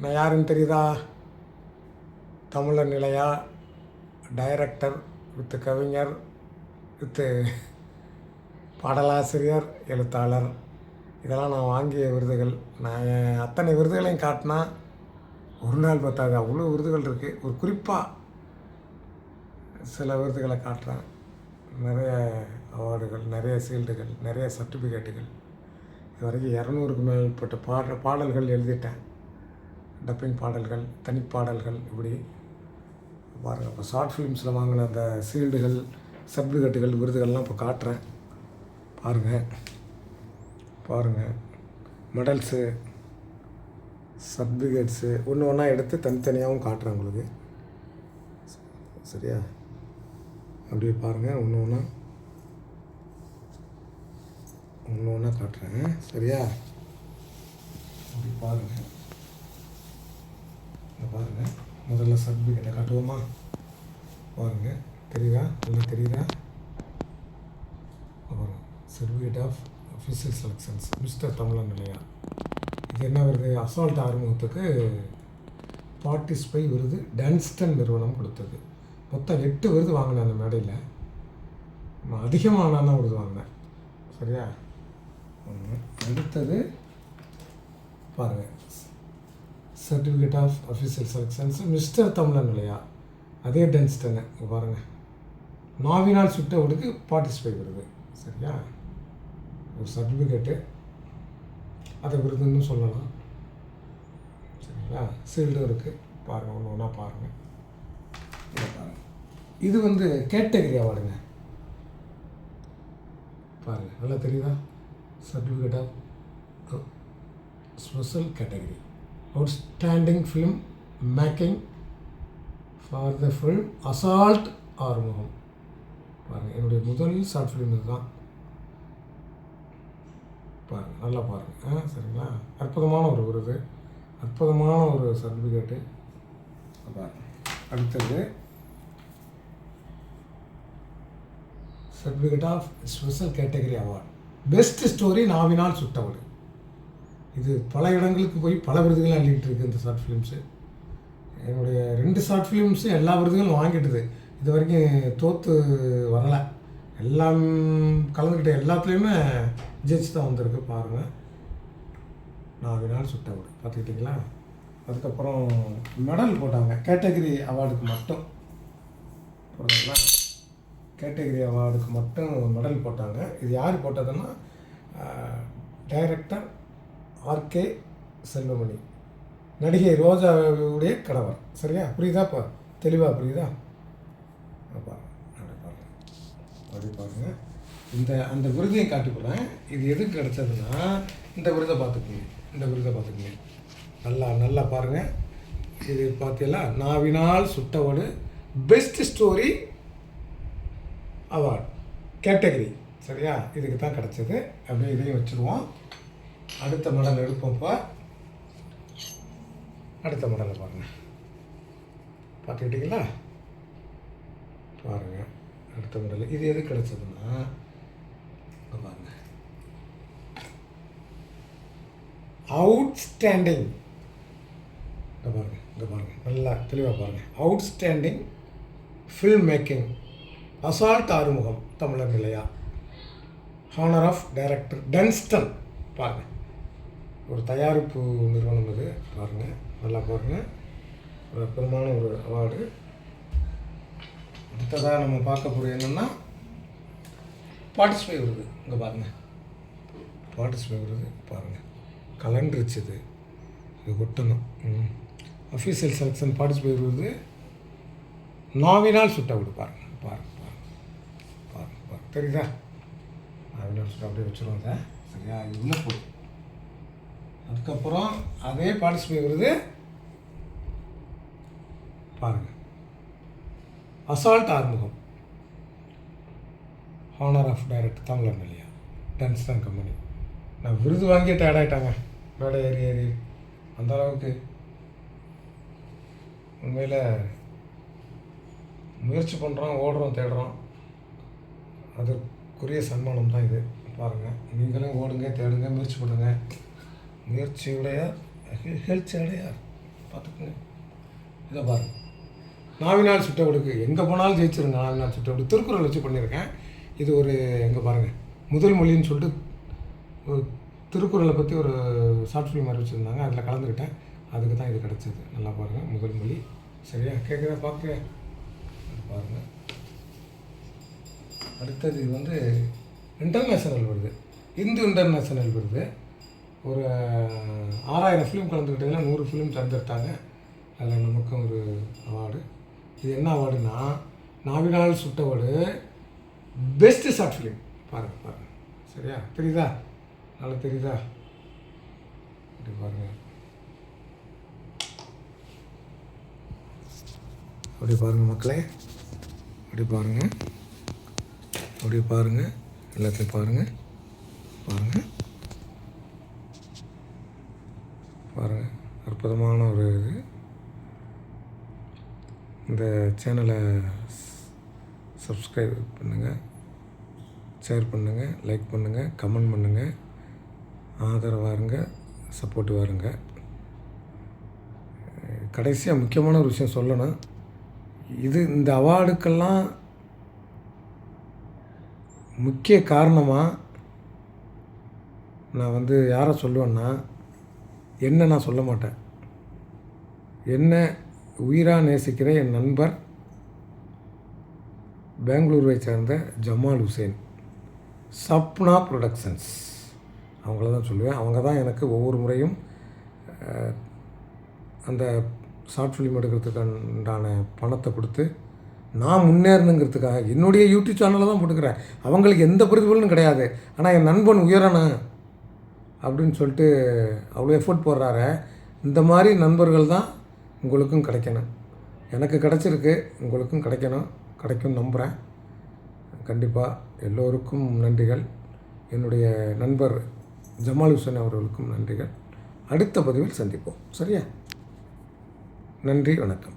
நான் யாருன்னு தெரியுதா? தமிழர் நிலையா, டைரக்டர் வித்து கவிஞர் வித்து பாடலாசிரியர், எழுத்தாளர். இதெல்லாம் நான் வாங்கிய விருதுகள். நான் அத்தனை விருதுகளையும் காட்டினா ஒரு நாள் பத்தாது, அவ்வளோ விருதுகள் இருக்குது. ஒரு குறிப்பாக சில விருதுகளை காட்டுறேன். நிறைய அவார்டுகள், நிறைய சீல்டுகள், நிறைய சர்டிஃபிகேட்டுகள். இது வரைக்கும் 200க்கு மேற்பட்ட பாடல்கள் எழுதிட்டேன். டப்பிங் பாடல்கள், தனிப்பாடல்கள், இப்படி பாருங்கள். இப்போ ஷார்ட் ஃபிலிம்ஸில் வாங்கின அந்த சீல்டுகள், சர்டிஃபிகேட்டுகள், விருதுகள்லாம் இப்போ காட்டுறேன். பாருங்கள் மெடல்ஸு, சர்டிஃபிகேட்ஸு ஒன்று ஒன்றா எடுத்து தனித்தனியாகவும் காட்டுறேன் உங்களுக்கு. சரியா? அப்படியே பாருங்கள், ஒன்று ஒன்றா காட்டுறேன். சரியா? அப்படி பாருங்கள். பாருங்கள், முதல்ல சர்டிஃபிகேட்டை காட்டுவோமா? பாருங்கள், தெரியுதா? நல்லா தெரியுதா? அப்புறம் certificate of official selections, mister Tamilan நிலையா. இது என்ன விருது? அசால்ட் ஆறுமுகத்துக்கு பார்ட்டிஸ்பை விருது டன்ஸ்டன் நிறுவனம் கொடுத்தது. மொத்தம் 8 விருது வாங்கினேன் அந்த மேடையில். நான் அதிகமாக நான் தான் விருது வாங்கினேன். சரியா? அடுத்தது பாருங்கள், certificate of official selections mister Tamilan நிலையா, அதே டன்ஸ்டனு. இங்கே பாருங்கள், நாவினால் சுட்டவனுக்கு பார்ட்டிசிபை விருது. சரியா? ஒரு சர்டிஃபிகேட்டு, அதை விருதுன்னு சொல்லலாம். சரிங்களா? சீல்டும் இருக்குது. பாருங்கள், ஒன்று ஒன்றா பாருங்கள். இதை பாருங்கள், இது வந்து கேட்டகரி அவார்டுங்க. பாருங்கள், நல்லா தெரியுதா? Certificate of special category outstanding film making for the film assault Arumugam. பாருங்கள், என்னுடைய முதல் ஷார்ட் ஃபிலிம் இதுதான். பாருங்கள், நல்லா பாருங்கள். சரிங்களா? அற்புதமான ஒரு விருது, அற்புதமான ஒரு சர்டிஃபிகேட்டு. பாருங்கள். அடுத்தது certificate of special category award best story நாவினால் சுட்டவடு. இது பல இடங்களுக்கு போய் பல விருதுகள் அள்ளிகிட்டு இருக்குது இந்த ஷார்ட் ஃபிலிம்ஸு. என்னுடைய 2 ஷார்ட் ஃபிலிம்ஸு எல்லா விருதுகளும் வாங்கிட்டுது. இது வரைக்கும் தோற்று வரலை. எல்லாம் கலந்துக்கிட்ட எல்லாத்துலேயுமே ஜட்ஜ் தான் வந்திருக்கு. பாருங்கள், நாவினால் சுட்டவடு பார்த்துக்கிட்டிங்களா? அதுக்கப்புறம் மெடல் போட்டாங்க கேட்டகரி அவார்டுக்கு மட்டும். புரியுதுங்களா? கேட்டகரி அவார்டுக்கு மட்டும் மெடல் போட்டாங்க. இது யார் போட்டதுன்னா டைரக்டர் ஆர்கே செல்வமணி, நடிகை ரோஜாவுடைய கணவர். சரியா? புரியுதா? இப்போ தெளிவாக புரியுதா? அப்படி பாருங்கள். அந்த விருதையும் காட்டிக்கிறேன். இது எதுக்கு கிடச்சதுன்னா இந்த விருதை பார்த்துக்கோங்க. நல்லா பாருங்கள். இது பார்த்தீங்களா? நாவினால் சுட்டவடு பெஸ்ட் ஸ்டோரி அவார்டு கேட்டகரி. சரியா? இதுக்கு தான் கிடச்சது. அப்படியே இதையும் வச்சுருவோம். அடுத்த மெடல் எடுப்போம். இப்போ அடுத்த மெடலை பாருங்கள். பார்த்துக்கிட்டிங்களா? பாருங்கள், அடுத்த மெடல். இது எது கிடச்சதுன்னா பாருங்கள், அவுட்ஸ்டாண்டிங். இங்கே பாருங்கள், நல்லா தெளிவாக பாருங்கள். Outstanding film making assault Arumugam தமிழர் நிலையா, ஹானர் ஆஃப் டைரக்டர் டன்ஸ்டன். பாருங்கள், ஒரு தயாரிப்பு நிறுவனம் இது. பாருங்கள், நல்லா பாருங்கள். ஒரு அற்புதமான ஒரு அவார்டு. அடுத்ததாக நம்ம பார்க்கக்கூடிய என்னென்னா பார்ட்டிசிபை விருது. இங்கே பாருங்கள், பார்ட்டிசிபை விருது. பாருங்கள், கலண்டுருச்சு. இது ஒட்டணும். அஃபீஷியல் செலெக்ஷன் பார்ட்டிசிபை விருது நாவினால் சுட்டவடு. பாருங்கள். தெரியுதா? நாவினால் சுட்ட அப்படியே வச்சுருவோம் சார். சரியா? இது உள்ள போடு. அதுக்கப்புறம் அதே பார்ட்டிசிபை விருது பாருங்கள், assault Arumugam, honour of director Tamizhar நிலையா, டன்ஸ்டன் கம்பெனி. நான் விருது வாங்கி டயர்ட் ஆகிட்டாங்க. மேடை ஏறி அந்த அளவுக்கு உண்மையில் முயற்சி பண்ணுறோம், ஓடுறோம், தேடுறோம். அதற்குரிய சன்மானம் தான் இது. பாருங்கள், நீங்களும் ஓடுங்க, தேடுங்க, முயற்சி பண்ணுங்கள். முயற்சியுடைய ஹெல்த் அடையார். பார்த்துக்கோங்க. இதை பாருங்கள், நாவினால் சுட்டவடுக்கு எங்கே போனாலும் ஜெயிச்சிருங்க. நாவினால் சுட்டவடு திருக்குறள் வச்சு பண்ணியிருக்கேன். இது ஒரு எங்கே பாருங்கள், முதல் மொழின்னு சொல்லிட்டு ஒரு திருக்குறளை பற்றி ஒரு ஷார்ட் ஃபிலிம் அறிவிச்சிருந்தாங்க, அதில் கலந்துக்கிட்டேன். அதுக்கு தான் இது கிடச்சிது. நல்லா பாருங்கள், முதல் மொழி. சரியா கேட்குறா பார்க்குறேன் பாருங்கள். அடுத்தது இது வந்து இன்டர்நேஷ்னல் வருது, இந்து இன்டர்நேஷ்னல் வருது. ஒரு 6000 ஃபிலிம் கலந்துக்கிட்டதில் 100 ஃபிலிம் தேர்ந்தெடுத்தாங்க. அதில் நமக்கும் ஒரு அவார்டு. இது என்ன அவார்டுனா, நாவினால் சுட்டவடு பெஸ்ட்டு ஷார்ட் ஃபிலிம். பாருங்கள். சரியா தெரியுதா? நல்லா தெரியுதா? அப்படி பாருங்கள், அப்படி பாருங்கள் மக்களே, அப்படி பாருங்கள், எல்லாத்தையும் பாருங்கள். அற்புதமான ஒரு இது. இந்த சேனலை சப்ஸ்கிரைப் பண்ணுங்கள், ஷேர் பண்ணுங்கள், லைக் பண்ணுங்கள், கமெண்ட் பண்ணுங்கள். ஆதரவாக இருங்க, சப்போர்ட்டிவாக இருங்க. கடைசியாக முக்கியமான ஒரு விஷயம் சொல்லணும். இந்த அவார்டுக்கெல்லாம் முக்கிய காரணமாக நான் வந்து யாரை சொல்லுவேன்னா, என்ன நான் சொல்ல மாட்டேன். என்ன உயிராக நேசிக்கிற என் நண்பர் பெங்களூரை சேர்ந்த ஜமால் ஹுசேன், சப்னா ப்ரொடக்ஷன்ஸ், அவங்கள தான் சொல்லுவேன். அவங்க தான் எனக்கு ஒவ்வொரு முறையும் அந்த ஷார்ட் ஃபிலிம் எடுக்கிறதுக்கு உண்டான பணத்தை கொடுத்து நான் முன்னேறணுங்கிறதுக்காக என்னுடைய யூடியூப் சேனலில் தான் போட்டுக்கிறேன். அவங்களுக்கு எந்த பிரதிபலனும் கிடையாது. ஆனால் என் நண்பன் உயரணும் அப்படின்னு சொல்லிட்டு அவ்வளோ எஃபோர்ட் போடுறாரு. இந்த மாதிரி நண்பர்கள் தான் உங்களுக்கும் கிடைக்கணும். எனக்கு கிடச்சிருக்கு, உங்களுக்கும் கிடைக்கும் நம்புகிறேன். கண்டிப்பாக எல்லோருக்கும் நன்றிகள். என்னுடைய நண்பர் ஜமால் ஹுசேன் அவர்களுக்கும் நன்றிகள். அடுத்த பதிவில் சந்திப்போம். சரியா? நன்றி, வணக்கம்.